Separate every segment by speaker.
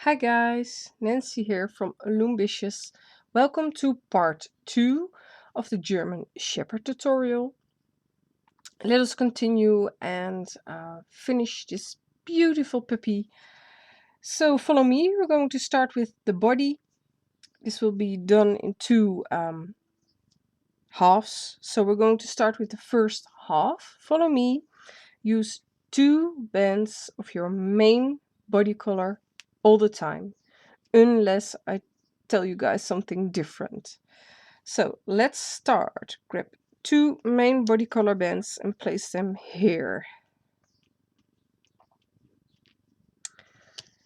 Speaker 1: Hi guys, Nancy here from Loombicious. Welcome to part 2 of the German Shepherd tutorial. Let us continue and finish this beautiful puppy. So follow me, we're going to start with the body. This will be done in two halves. So we're going to start with the first half. Follow me. Use two bands of your main body color all the time, unless I tell you guys something different. So let's start. Grab two main body color bands and place them here.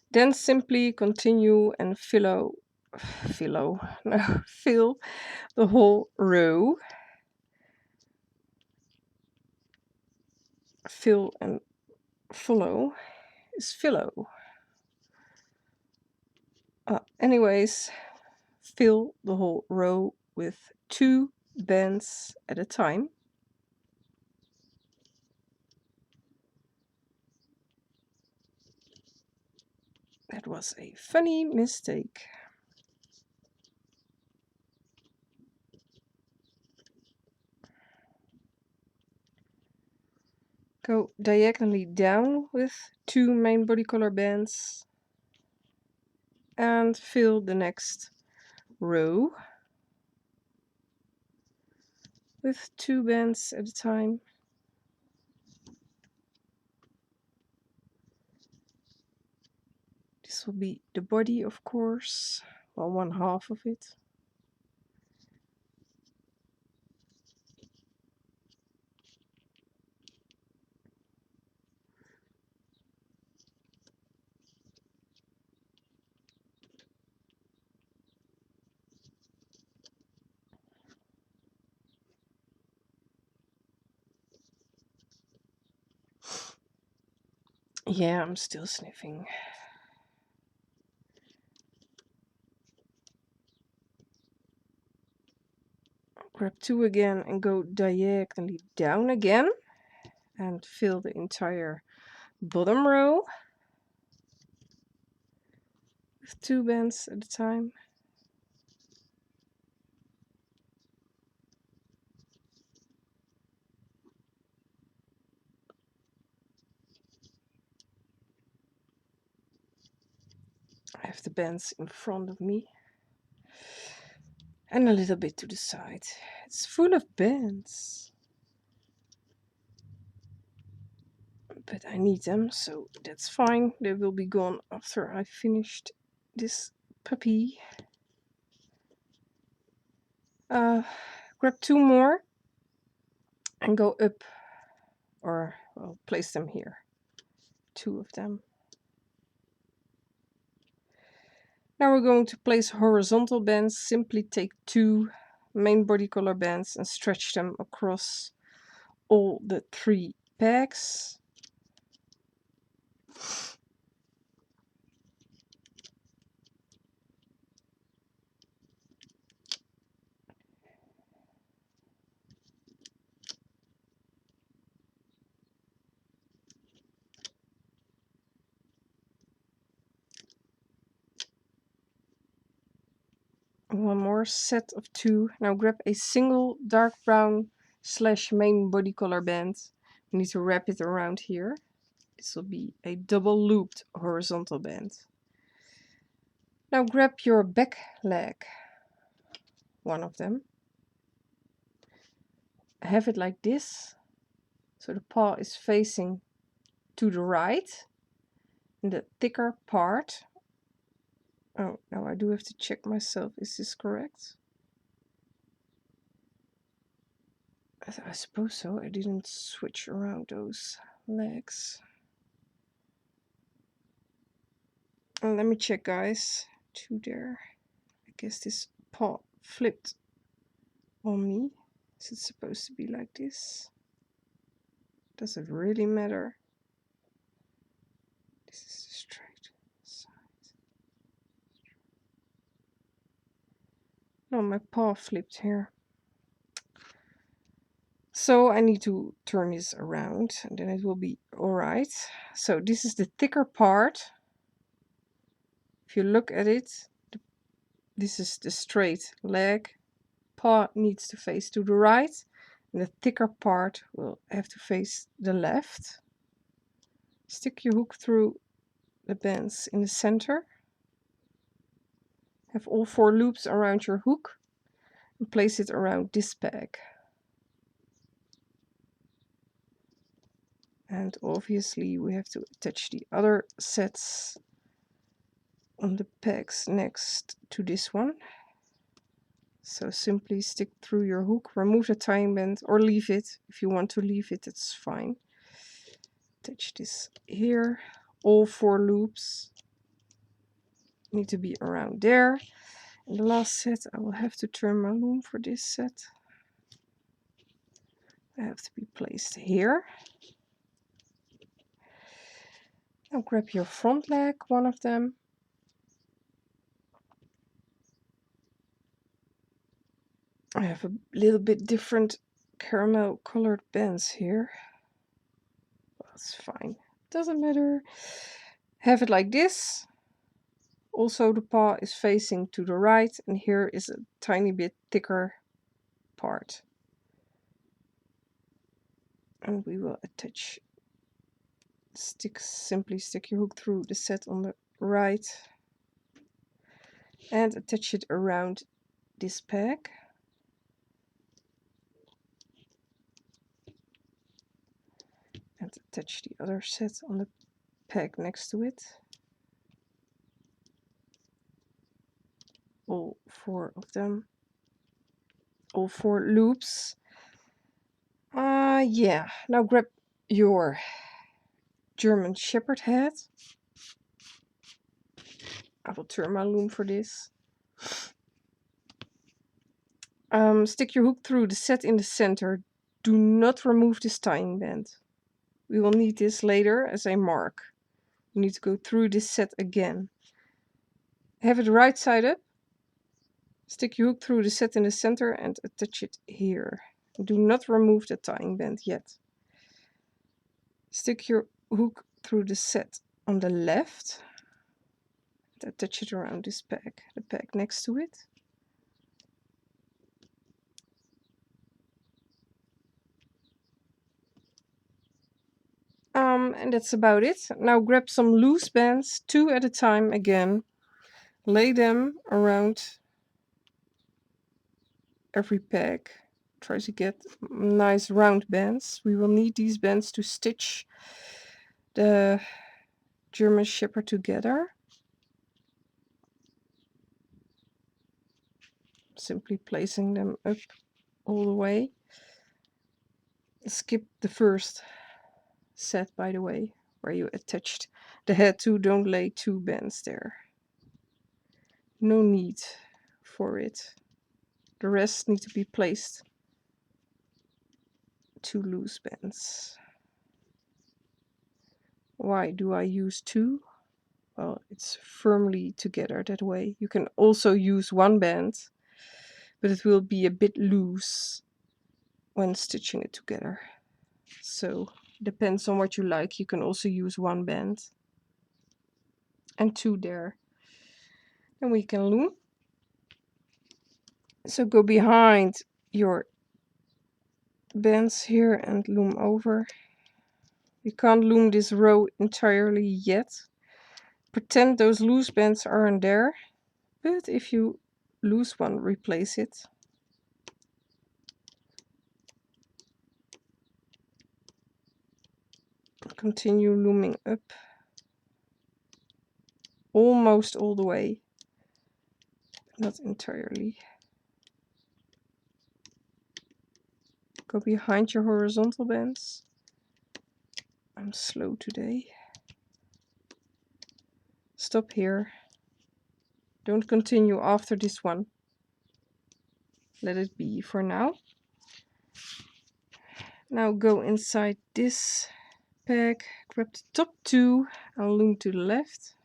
Speaker 1: Then simply continue and fill the whole row. Fill and follow is fillow. Anyways, fill the whole row with two bands at a time. That was a funny mistake. Go diagonally down with two main body color bands and fill the next row with two bands at a time. This will be the body, of course, well, one half of it. Yeah, I'm still sniffing. Grab two again and go diagonally down again and fill the entire bottom row with two bands at a time. I have the bands in front of me and a little bit to the side. It's full of bands, but I need them, so that's fine. They will be gone after I finished this puppy. Grab two more and go up, or well, place them here. Two of them. Now we're going to place horizontal bands. Simply take two main body color bands and stretch them across all the three pegs. One more set of two. Now grab a single dark brown / main body color band. You need to wrap it around here. This will be a double looped horizontal band. Now grab your back leg, one of them. Have it like this, so the paw is facing to the right. And the thicker part, oh, now I do have to check myself, is this correct? I suppose so. I didn't switch around those legs. Let me check, guys. Two there. I guess this paw flipped on me. Is it supposed to be like this? Does it really matter? This is the straight side. No, my paw flipped here. So I need to turn this around and then it will be alright. So this is the thicker part If you look at it, this is the straight leg. Paw needs to face to the right, and the thicker part will have to face the left. Stick your hook through the bands in the center. Have all 4 loops around your hook and place it around this peg. And obviously we have to attach the other sets on the pegs next to this one. So simply stick through your hook, remove the tying band or leave it. If you want to leave it, it's fine. Attach this here. All 4 loops need to be around there. And the last set, I will have to turn my loom for this set. I have to be placed here. Now grab your front leg, one of them. I have a little bit different caramel colored bands here. That's fine, doesn't matter. Have it like this. Also the paw is facing to the right, and here is a tiny bit thicker part. And we will attach, simply stick your hook through the set on the right and attach it around this peg. And attach the other set on the peg next to it. All 4 of them. All 4 loops. Yeah, now grab your German Shepherd head. I will turn my loom for this. Stick your hook through the set in the center. Do not remove this tying band. We will need this later as a mark. You need to go through this set again. Have it right side up. Stick your hook through the set in the center and attach it here. Do not remove the tying band yet. Stick your hook through the set on the left. Attach it around this peg, the peg next to it. And that's about it. Now grab some loose bands, 2 at a time again. Lay them around every peg. Try to get nice round bands. We will need these bands to stitch the German Shepherd together. Simply placing them up all the way. Skip the first set, by the way, where you attached the head to. Don't lay 2 bands there. No need for it. The rest need to be placed 2 loose bands. Why do I use 2? Well, it's firmly together that way. You can also use 1 band, but it will be a bit loose when stitching it together. So depends on what you like. You can also use 1 band and 2 there. And we can loom. So go behind your bands here and loom over. You can't loom this row entirely yet. Pretend those loose bands aren't there, but if you lose one, replace it. Continue looming up almost all the way, not entirely. Go behind your horizontal bands. I'm slow today. Stop here. Don't continue after this one. Let it be for now. Now go inside this peg, grab the top 2 and loom to the left.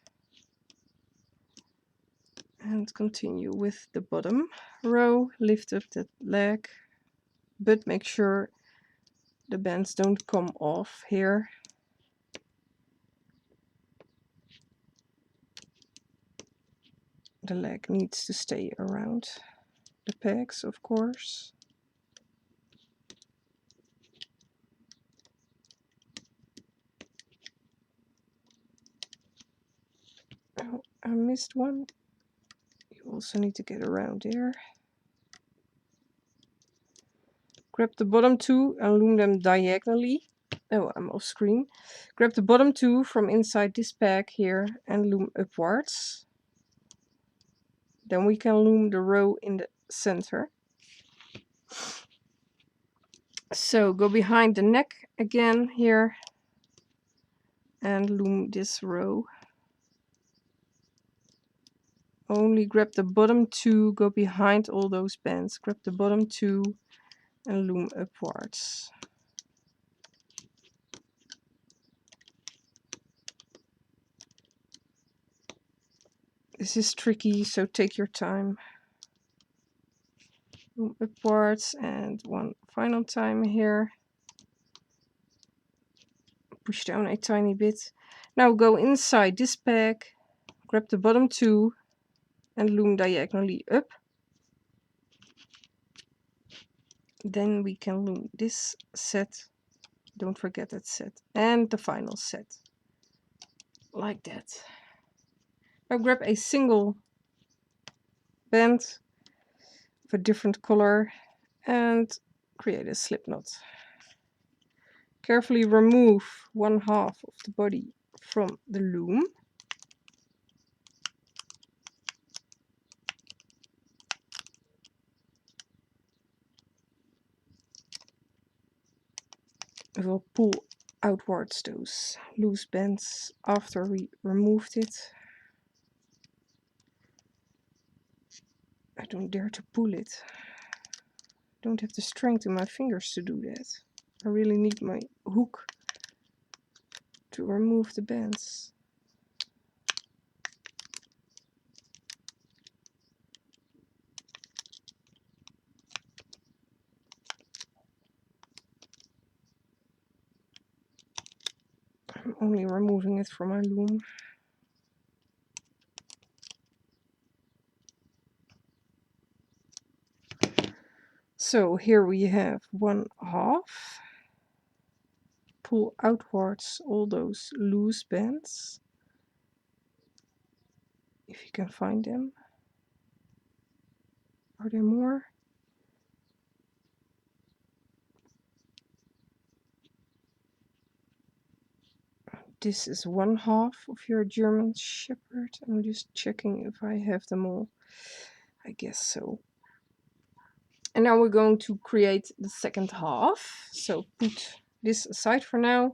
Speaker 1: And continue with the bottom row. Lift up that leg, but make sure the bands don't come off here. the leg needs to stay around the pegs, of course. Oh, I missed one. You also need to get around there. Grab the bottom two and loom them diagonally. Oh, I'm off screen. Grab the bottom two from inside this peg here and loom upwards. Then we can loom the row in the center. So go behind the neck again here and loom this row. Only grab the bottom two, go behind all those bands. Grab the bottom two and loom upwards. This is tricky, so take your time. Loom upwards and one final time here. Push down a tiny bit. Now go inside this peg, grab the bottom two and loom diagonally up. Then we can loom this set. Don't forget that set. And the final set. Like that. Now grab a single band of a different color and create a slip knot. Carefully remove one half of the body from the loom. We will pull outwards those loose bands after we removed it. I don't dare to pull it. I don't have the strength in my fingers to do that. I really need my hook to remove the bands. I'm only removing it from my loom. So here we have one half. Pull outwards all those loose bands, if you can find them. Are there more? This is one half of your German Shepherd. I'm just checking if I have them all. I guess so. And now we're going to create the second half. So put this aside for now.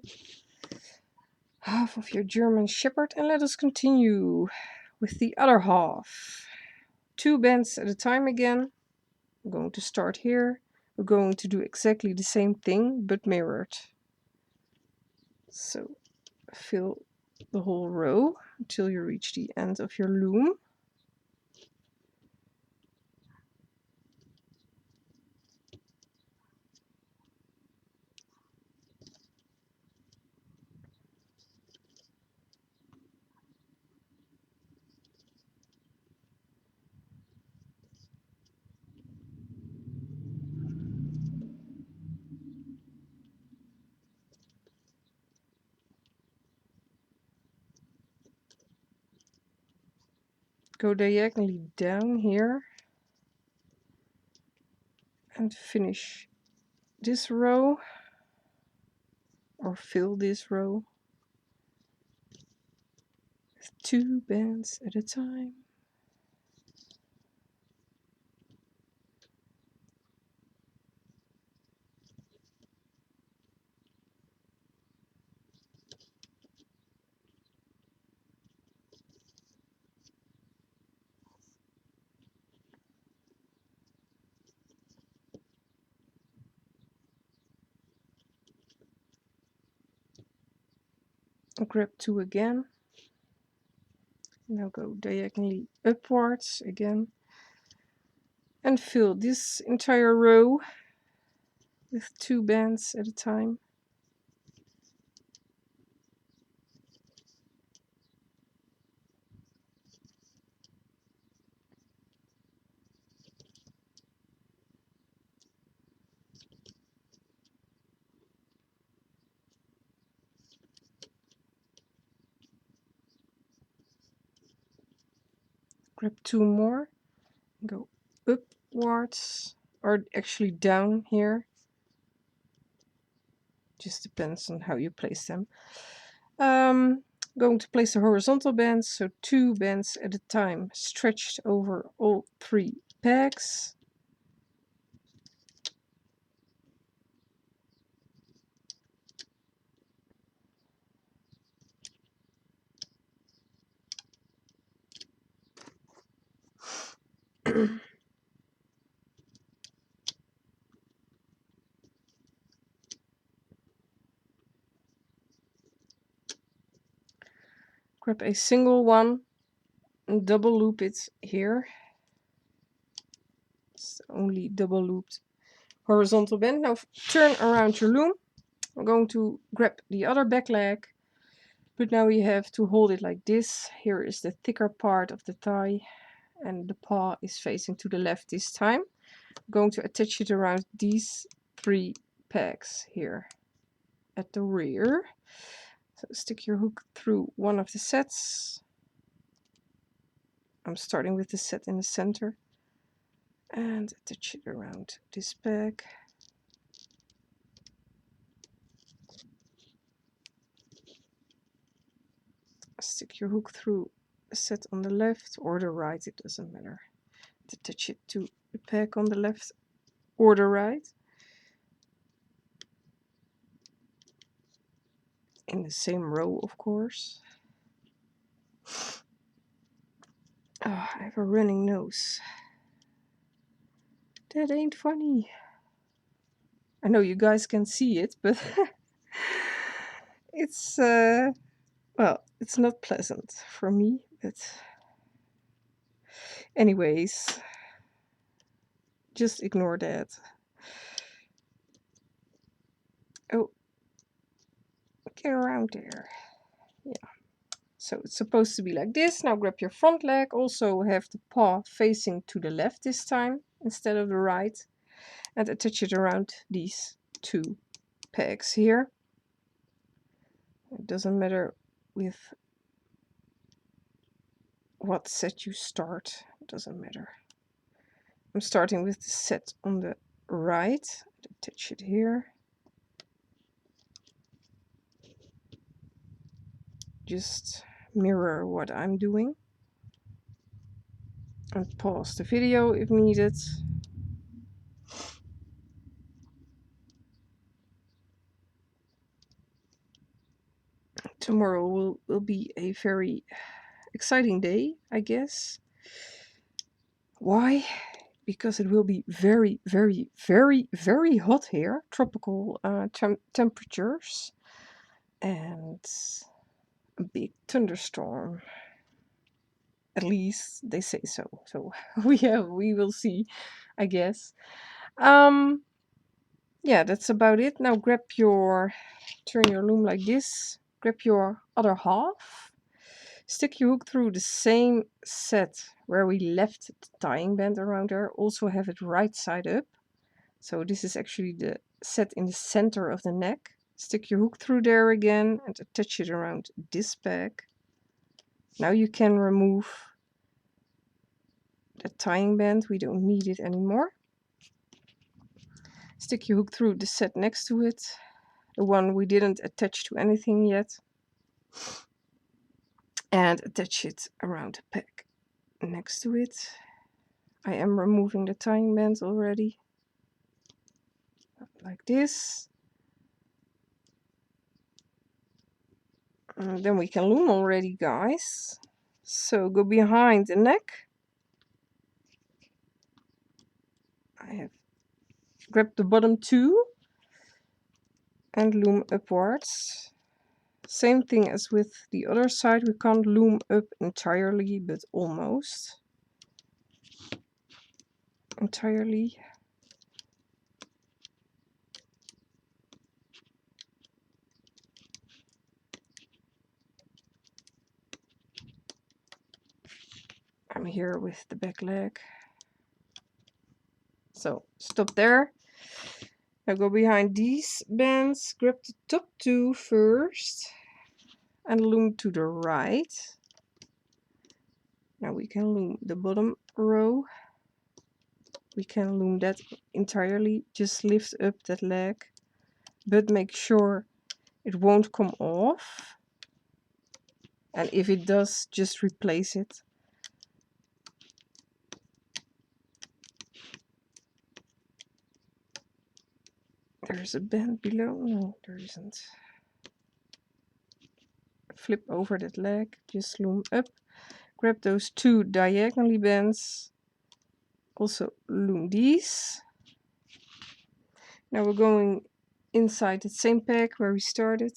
Speaker 1: Half of your German Shepherd, and let us continue with the other half. 2 bands at a time again. I'm going to start here. We're going to do exactly the same thing but mirrored. So fill the whole row until you reach the end of your loom. Go diagonally down here and finish this row or fill this row with 2 bands at a time. Grab 2 again. Now go diagonally upwards again and fill this entire row with 2 bands at a time. Grab 2 more, go upwards, or actually down here. Just depends on how you place them. Going to place the horizontal bands, so 2 bands at a time, stretched over all 3 pegs. Grab a single one and double loop it here. It's only double looped horizontal band. Now turn around your loom. I'm going to grab the other back leg, but now we have to hold it like this. Here is the thicker part of the thigh, and the paw is facing to the left this time. I'm going to attach it around these 3 pegs here at the rear. So stick your hook through one of the sets. I'm starting with the set in the center and attach it around this peg. Stick your hook through a set on the left or the right, it doesn't matter. Attach it to the peg on the left or the right. In the same row, of course. Oh, I have a running nose. That ain't funny. I know you guys can see it, but it's, well, it's not pleasant for me, but anyways, just ignore that. Oh, get around there. Yeah. So it's supposed to be like this. Now grab your front leg. Also have the paw facing to the left this time instead of the right. And attach it around these 2 pegs here. It doesn't matter with what set you start. It doesn't matter. I'm starting with the set on the right. Attach it here. Just mirror what I'm doing. And pause the video if needed. Tomorrow will be a very exciting day, I guess. Why? Because it will be very, very, very, very hot here. Tropical temperatures. And a big thunderstorm. At least they say so. So we will see, I guess. Yeah, that's about it. Now turn your loom like this. Grab your other half. Stick your hook through the same set where we left the tying band around there. Also have it right side up. So this is actually the set in the center of the neck. Stick your hook through there again and attach it around this peg. Now you can remove the tying band. We don't need it anymore. Stick your hook through the set next to it. The one we didn't attach to anything yet. And attach it around the peg next to it. I am removing the tying band already. Like this. And then we can loom already, guys. So go behind the neck. I have grabbed the bottom 2 and loom upwards. Same thing as with the other side. We can't loom up entirely, but almost entirely. I'm here with the back leg. So stop there. Now go behind these bands, grab the top 2 first and loom to the right. Now we can loom the bottom row. We can loom that entirely. Just lift up that leg, but make sure it won't come off. And if it does, just replace it. There's a band below. No, there isn't. Flip over that leg, just loom up. Grab those two diagonally bands. Also loom these. Now we're going inside the same pack where we started.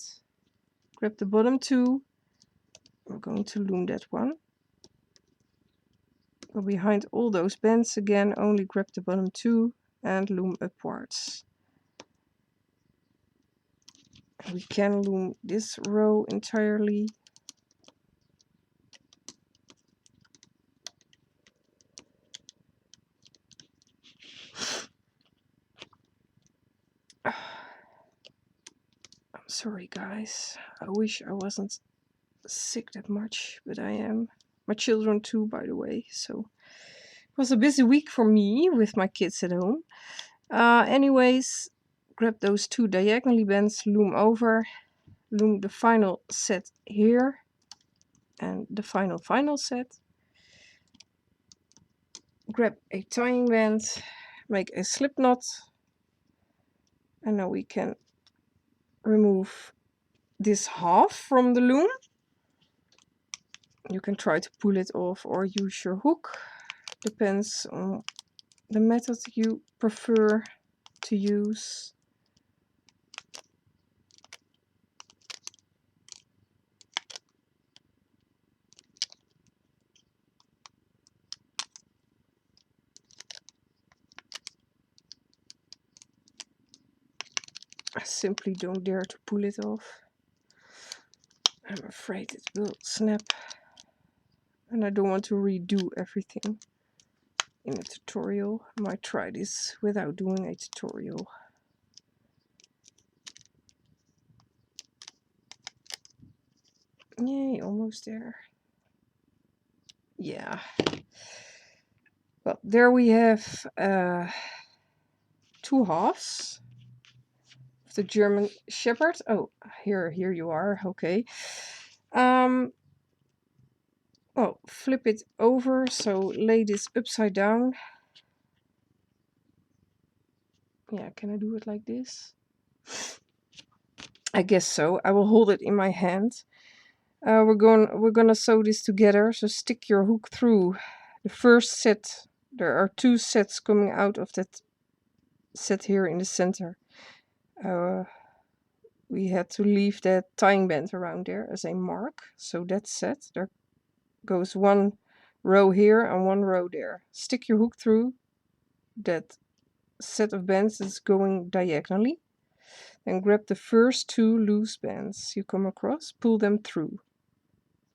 Speaker 1: Grab the bottom two. We're going to loom that one. Go behind all those bands again, only grab the bottom two and loom upwards. We can loom this row entirely. I'm sorry guys, I wish I wasn't sick that much, but I am. My children too, by the way, so it was a busy week for me with my kids at home. Anyways, grab those two diagonally bands, loom over, loom the final set here and the final set. Grab a tying band, make a slip knot, and now we can remove this half from the loom. You can try to pull it off or use your hook, depends on the method you prefer to use. I simply don't dare to pull it off. I'm afraid it will snap, and I don't want to redo everything in a tutorial. I might try this without doing a tutorial. Yay, almost there. Yeah. Well, there we have two halves of the German Shepherd. Oh, here you are. Okay. Well, flip it over, so lay this upside down. Yeah, can I do it like this? I guess so. I will hold it in my hand. We're gonna sew this together, so stick your hook through the first set. There are two sets coming out of that set here in the center. We had to leave that tying band around there as a mark, so that's set. There goes one row here and one row there. Stick your hook through that set of bands that's going diagonally. Then grab the first two loose bands you come across, pull them through.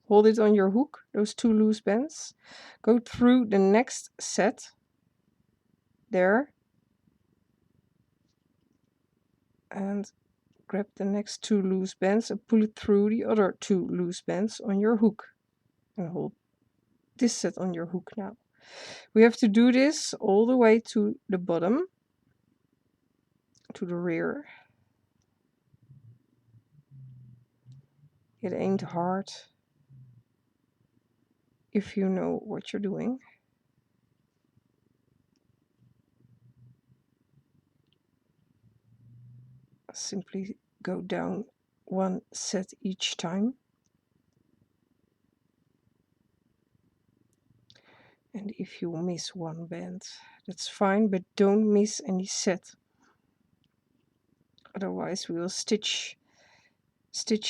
Speaker 1: Hold it on your hook, those two loose bands. Go through the next set there and grab the next two loose bands and pull it through the other two loose bands on your hook. And hold this set on your hook now. We have to do this all the way to the bottom, to the rear. It ain't hard if you know what you're doing. Simply go down one set each time. And if you miss one band, that's fine, but don't miss any set. Otherwise we will stitch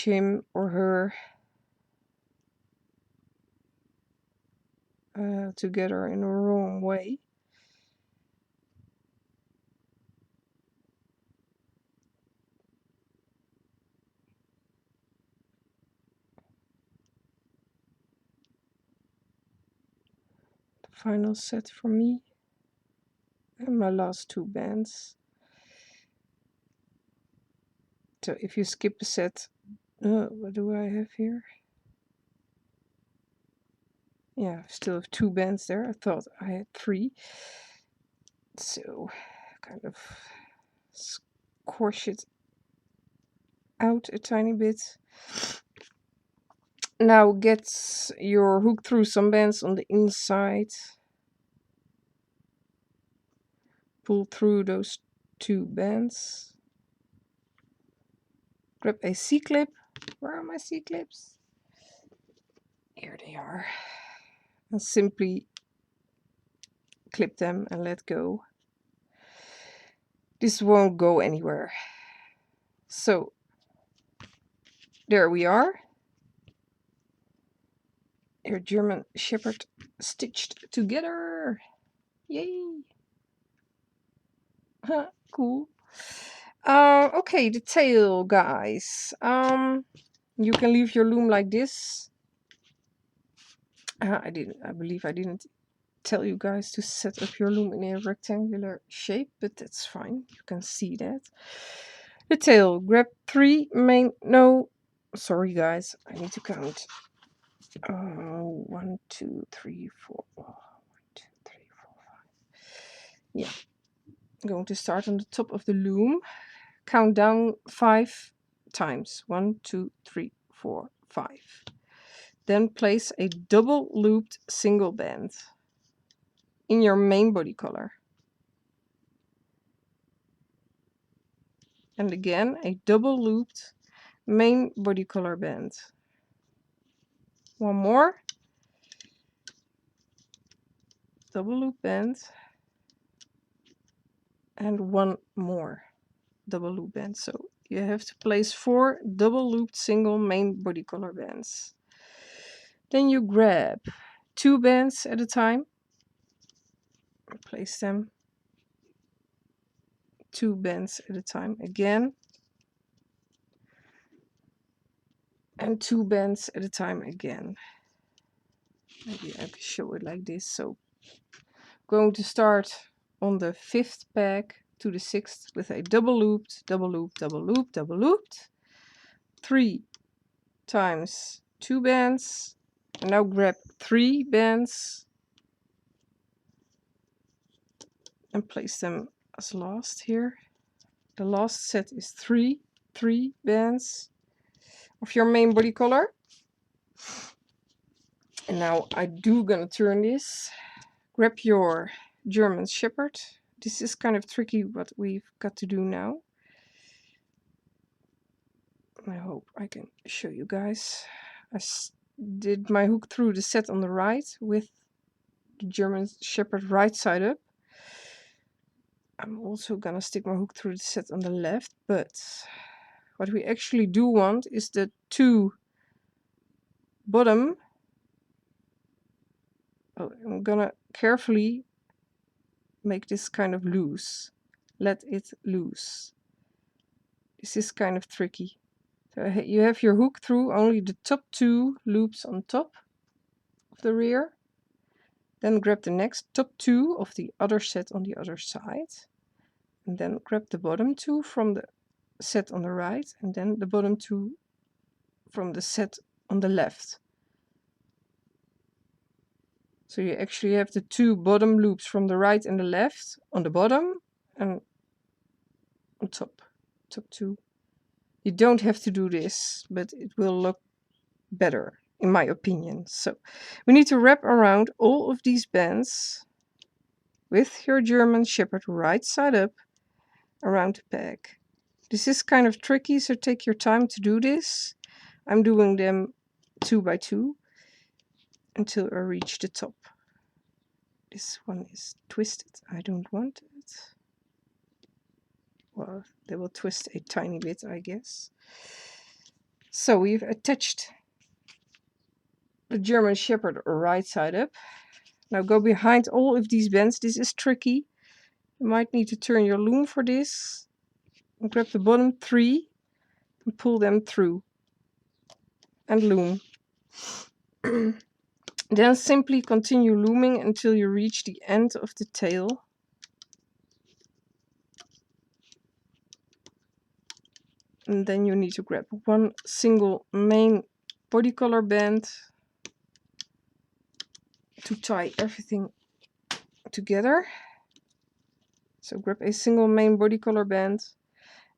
Speaker 1: him or her together in a wrong way. The final set for me and my last two bands. So if you skip a set, what do I have here? Yeah, I still have 2 bands there. I thought I had 3. So kind of squash it out a tiny bit. Now get your hook through some bands on the inside. Pull through those 2 bands. Grab a C-clip. Where are my C-clips? Here they are. And simply clip them and let go. This won't go anywhere. So there we are. Your German Shepherd stitched together. Yay! Huh, cool. Okay, the tail, guys. You can leave your loom like this. I believe I didn't tell you guys to set up your loom in a rectangular shape, but that's fine. You can see that. The tail. Grab 3 main. No, sorry, guys. I need to count. 1, 2, 3, 4. 1, 2, 3, 4, 5. Yeah. I'm going to start on the top of the loom. Count down 5 times. 1, 2, 3, 4, 5. Then place a double looped single band in your main body color. And again, a double looped main body color band. One more. Double loop band. And one more double loop band. So you have to place 4 double looped single main body color bands. Then you grab 2 bands at a time. Place them 2 bands at a time again. And 2 bands at a time again. Maybe I can show it like this. So going to start on the 5th peg to the 6th with a double looped, double loop, double loop, double looped. 3 times 2 bands. And now grab 3 bands and place them as last here. The last set is 3 bands of your main body color. And now I do gonna turn this. Grab your German Shepherd. This is kind of tricky what we've got to do now. I hope I can show you guys. I did my hook through the set on the right with the German Shepherd right side up. I'm also gonna stick my hook through the set on the left, but what we actually do want is the 2 bottom. Oh, I'm gonna carefully make this kind of loose. Let it loose. This is kind of tricky. So you have your hook through only the top 2 loops on top of the rear. Then grab the next top 2 of the other set on the other side. And then grab the bottom 2 from the set on the right. And then the bottom 2 from the set on the left. So you actually have the 2 bottom loops from the right and the left on the bottom and on top 2. You don't have to do this, but it will look better in my opinion. So we need to wrap around all of these bands with your German Shepherd right side up around the peg. This is kind of tricky, so take your time to do this. I'm doing them 2 by 2 until I reach the top. This one is twisted. I don't want it. Well, they will twist a tiny bit, I guess. So we've attached the German Shepherd right side up. Now go behind all of these bands. This is tricky. You might need to turn your loom for this. And grab the bottom 3 and pull them through. And loom. Then simply continue looming until you reach the end of the tail. And then you need to grab 1 single main body color band. to tie everything together. So grab a single main body color band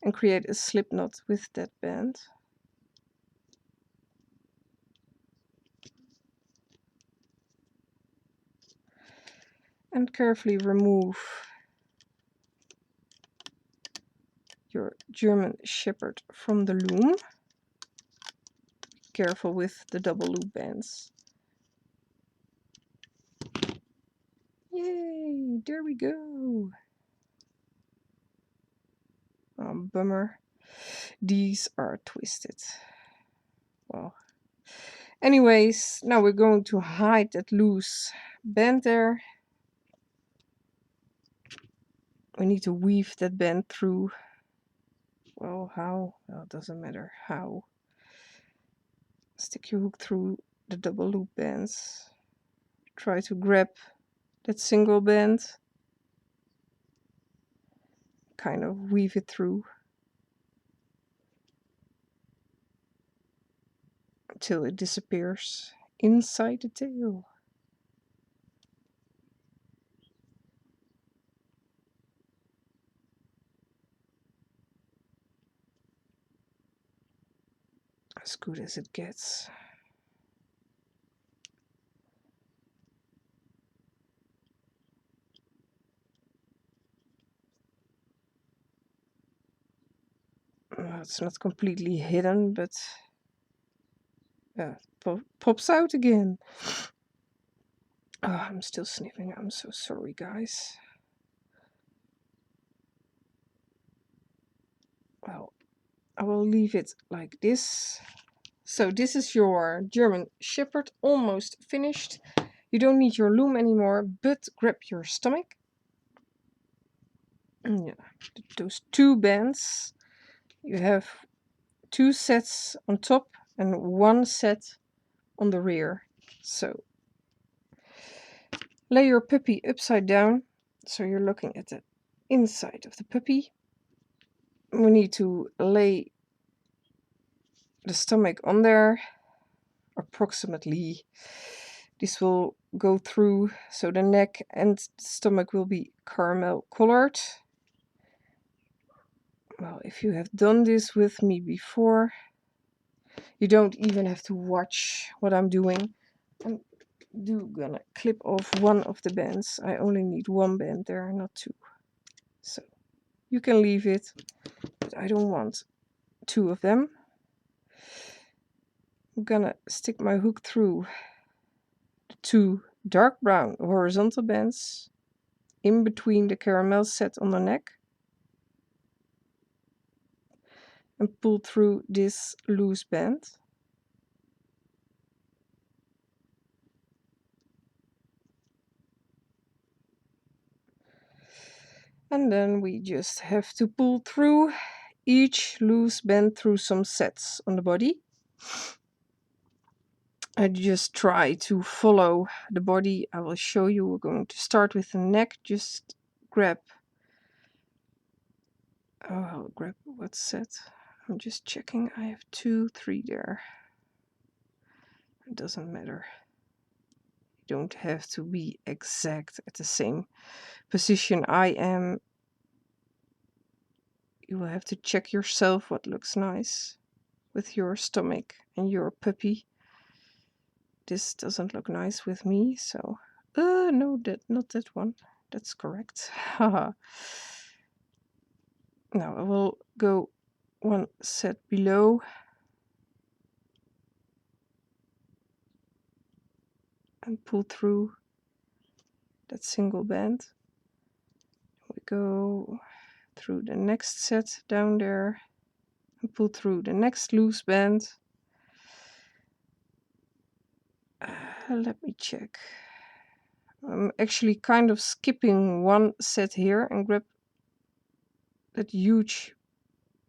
Speaker 1: and create a slip knot with that band. And carefully remove your German Shepherd from the loom. Careful with the double loop bands. Yay, there we go. Oh, bummer. These are twisted. Well, anyways, now we're going to hide that loose band there. We need to weave that band through. Well, how? Well, it doesn't matter how. Stick your hook through the double loop bands. Try to grab that single band. Kind of weave it through until it disappears inside the tail. As good as it gets. It's not completely hidden, but pops out again. Oh, I'm still sniffing. I'm so sorry, guys. Well, I will leave it like this. So this is your German Shepherd, almost finished. You don't need your loom anymore, but grab your stomach. Yeah, those two bands. You have 2 sets on top and 1 set on the rear. So lay your puppy upside down, so you're looking at the inside of the puppy. We need to lay the stomach on there approximately. This will go through, so the neck and the stomach will be caramel colored. Well, if you have done this with me before, you don't even have to watch what I'm doing. I'm gonna clip off one of the bands. I only need 1 band there, not 2. So you can leave it, but I don't want 2 of them. I'm gonna stick my hook through the 2 dark brown horizontal bands in between the caramel set on the neck and pull through this loose band. And then we just have to pull through each loose band through some sets on the body. I just try to follow the body. I will show you. We're going to start with the neck. Just grab. Oh, I'll grab what set? I'm just checking. I have 2, 3 there. It doesn't matter. You don't have to be exact at the same position I am. You will have to check yourself what looks nice with your stomach and your puppy. This doesn't look nice with me, so no, not that one. That's correct. Haha. Now I will go 1 set below and pull through that single band. We go through the next set down there and pull through the next loose band. Let me check. I'm actually kind of skipping 1 set here and grab that huge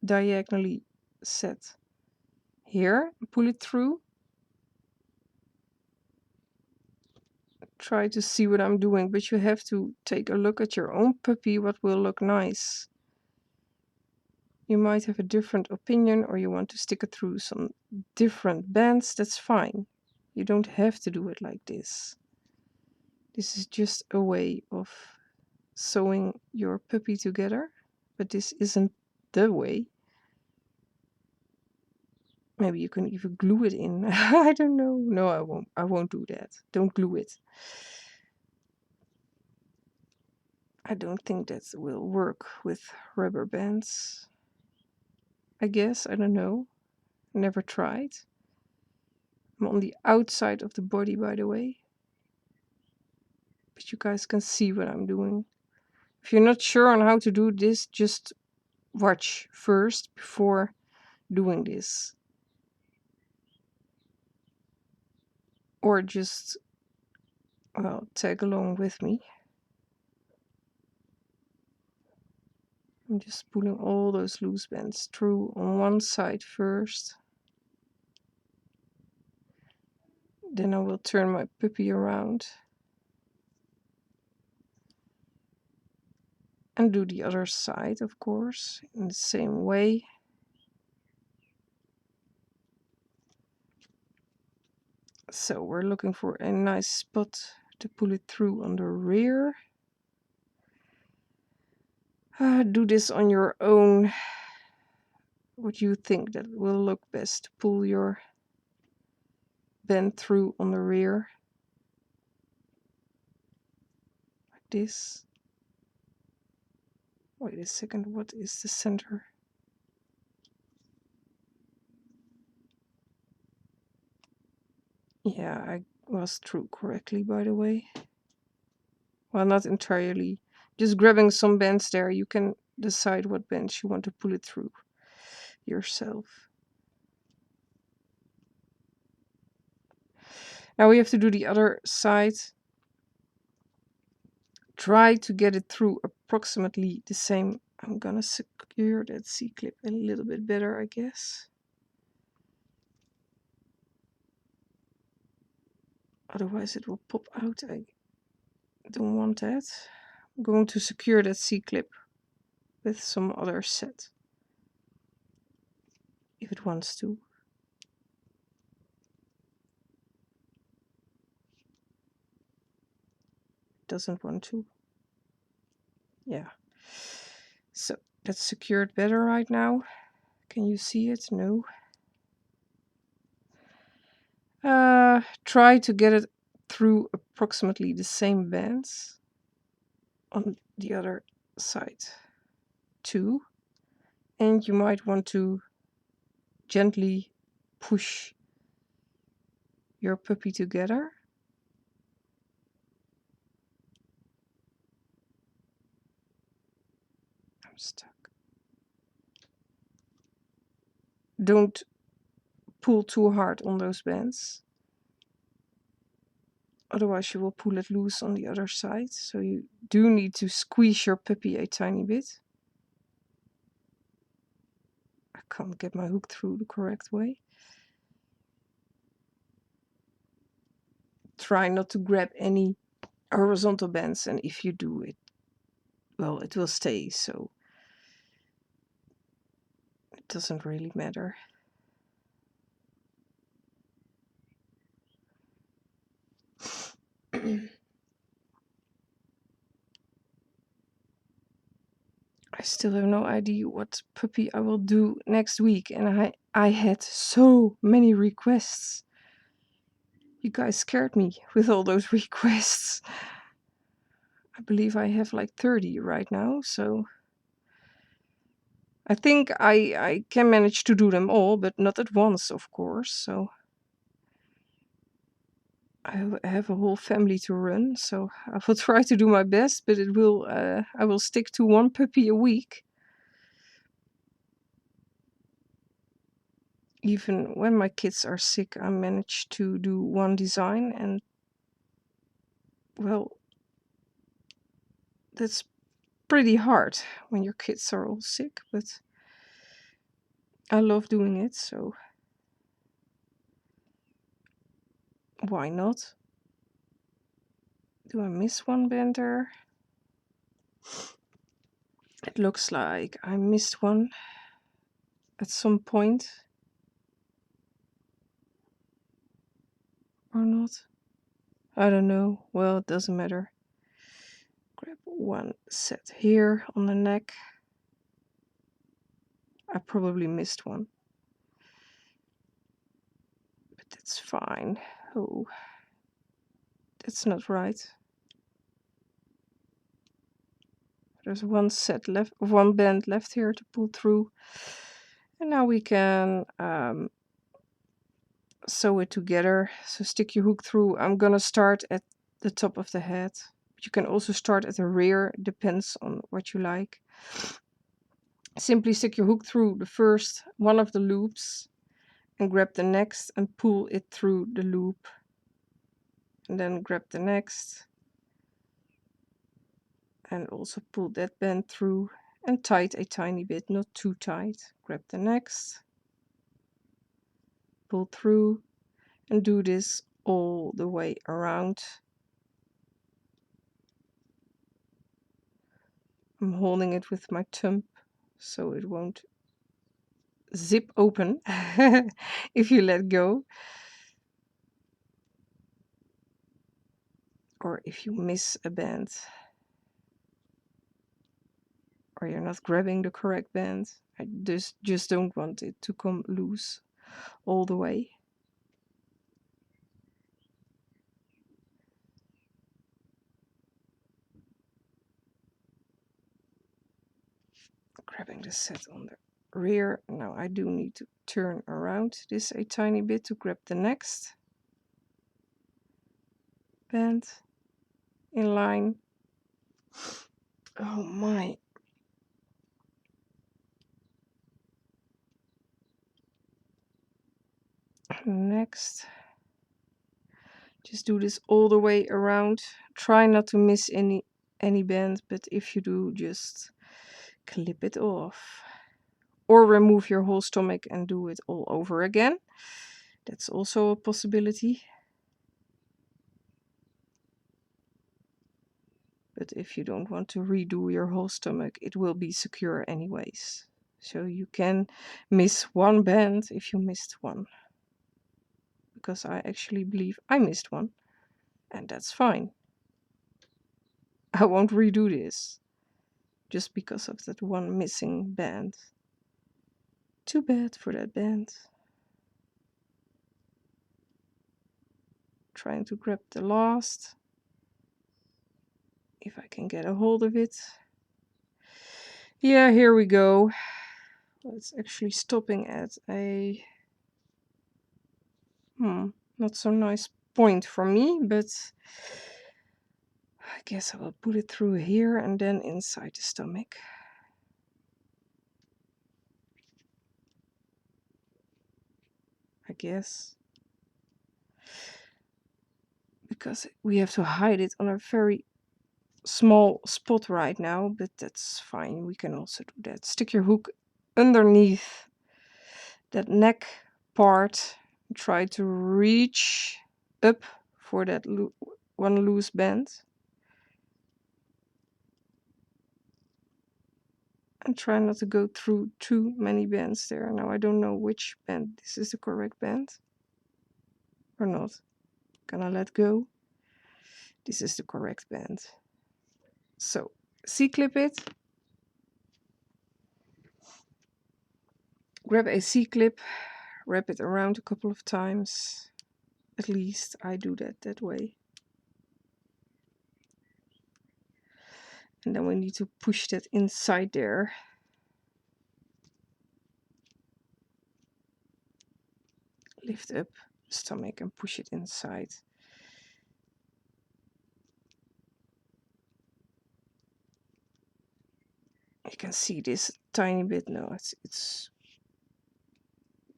Speaker 1: diagonally set here, pull it through. Try to see what I'm doing, but you have to take a look at your own puppy, what will look nice. You might have a different opinion, or you want to stick it through some different bands. That's fine. You don't have to do it like this. This is just a way of sewing your puppy together, but this isn't the way. Maybe you can even glue it in. I don't know. No, I won't. I won't do that. Don't glue it. I don't think that will work with rubber bands. I guess. I don't know. Never tried. I'm on the outside of the body, by the way. But you guys can see what I'm doing. If you're not sure on how to do this, just watch first before doing this. Or just, well, tag along with me. I'm just pulling all those loose bands through on one side first. Then I will turn my puppy around and do the other side, of course, in the same way. So we're looking for a nice spot to pull it through on the rear. Do this on your own. What you think that will look best to pull your band through on the rear. Like this. Wait a second, what is the center? Yeah, I was through correctly, by the way. Well, not entirely. Just grabbing some bands there, you can decide what bands you want to pull it through yourself. Now we have to do the other side. Try to get it through approximately the same. I'm gonna secure that C-clip a little bit better, I guess. Otherwise it will pop out. I don't want that. I'm going to secure that C-clip with some other set, if it wants to. Doesn't want to. Yeah. So that's secured better right now. Can you see it? No. Try to get it through approximately the same bands on the other side too. And you might want to gently push your puppy together. I'm stuck. Don't pull too hard on those bands. Otherwise you will pull it loose on the other side. So you do need to squeeze your puppy a tiny bit. I can't get my hook through the correct way. Try not to grab any horizontal bands, and if you do it, well, it will stay, so it doesn't really matter. I still have no idea what puppy I will do next week, and I had so many requests. You guys scared me with all those requests. I believe I have like 30 right now, so I think I can manage to do them all, but not at once, of course. So I have a whole family to run, so I will try to do my best, but it will I will stick to one puppy a week. Even when my kids are sick, I manage to do one design, and well, that's pretty hard when your kids are all sick, but I love doing it, so why not? Do I miss one bender? It looks like I missed one at some point. Or not? I don't know. Well, it doesn't matter. Grab one set here on the neck. I probably missed one, but that's fine. Oh, that's not right. There's one set left, one band left here to pull through. And now we can sew it together. So stick your hook through. I'm gonna start at the top of the head. But you can also start at the rear, depends on what you like. Simply stick your hook through the first one of the loops and grab the next and pull it through the loop. And then grab the next and also pull that band through and tight a tiny bit, not too tight. Grab the next, pull through, and do this all the way around. I'm holding it with my thumb so it won't zip open if you let go, or if you miss a band, or you're not grabbing the correct band. I just don't want it to come loose all the way. Grabbing the set on the rear. Now I do need to turn around this a tiny bit to grab the next band in line. Oh my. Next. Just do this all the way around. Try not to miss any band, but if you do, just clip it off. Or remove your whole stomach and do it all over again. That's also a possibility. But if you don't want to redo your whole stomach, it will be secure anyways. So you can miss one band if you missed one. Because I actually believe I missed one. And that's fine. I won't redo this. Just because of that one missing band. Too bad for that band. Trying to grab the last. If I can get a hold of it. Yeah, here we go. Well, it's actually stopping at a not so nice point for me, but I guess I will put it through here and then inside the stomach. I guess. Because we have to hide it on a very small spot right now, but that's fine. We can also do that. Stick your hook underneath that neck part. Try to reach up for that one loose band. And try not to go through too many bands there. Now I don't know which band this is the correct band. Or not. Gonna let go. This is the correct band. So, C-clip it. Grab a C-clip. Wrap it around a couple of times. At least I do that way. And then we need to push that inside there. Lift up the stomach and push it inside. You can see this tiny bit now. It's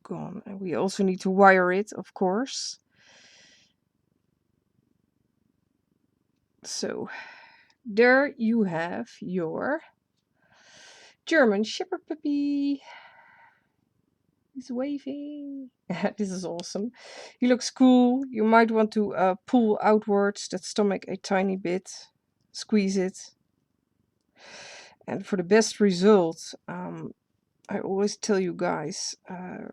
Speaker 1: gone. And we also need to wire it, of course. So there you have your German Shepherd puppy. He's waving. This is awesome. He looks cool. You might want to pull outwards that stomach a tiny bit. Squeeze it. And for the best result, I always tell you guys,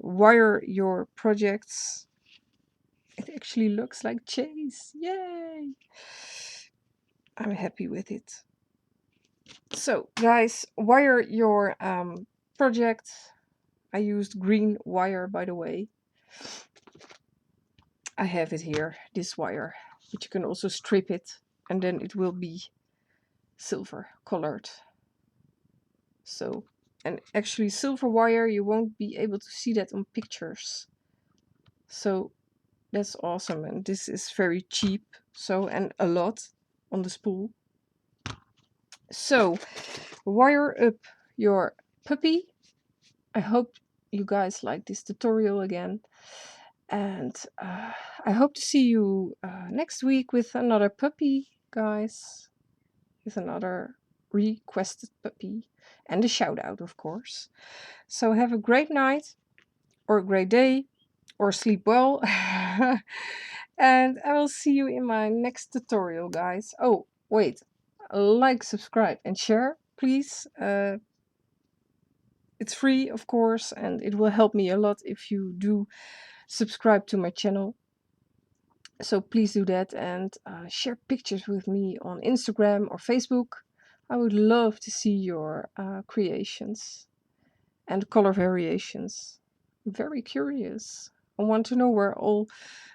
Speaker 1: wire your projects It actually looks like Chase. Yay! I'm happy with it. So, guys, wire your project. I used green wire, by the way. I have it here, this wire, but you can also strip it and then it will be silver colored. So, and actually silver wire, you won't be able to see that on pictures. So that's awesome, and this is very cheap. So, and a lot on the spool. So, wire up your puppy. I hope you guys like this tutorial again. And I hope to see you next week with another puppy, guys. With another requested puppy. And a shout out, of course. So have a great night, or a great day, or sleep well. And I will see you in my next tutorial, guys. Oh, wait. Like, subscribe, and share, please. It's free, of course, and it will help me a lot if you do subscribe to my channel. So please do that, and share pictures with me on Instagram or Facebook. I would love to see your creations and color variations. I'm very curious. I want to know where all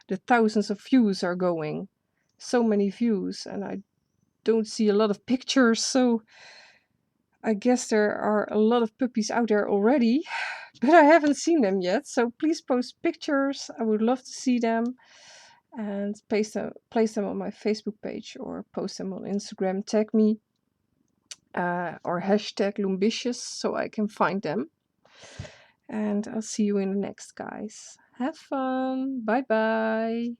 Speaker 1: the thousands of views are going. So many views, and I don't see a lot of pictures, so I guess there are a lot of puppies out there already, but I haven't seen them yet. So please post pictures. I would love to see them, and place them on my Facebook page or post them on Instagram. Tag me or hashtag Loombicious so I can find them. And I'll see you in the next, guys. Have fun. Bye bye.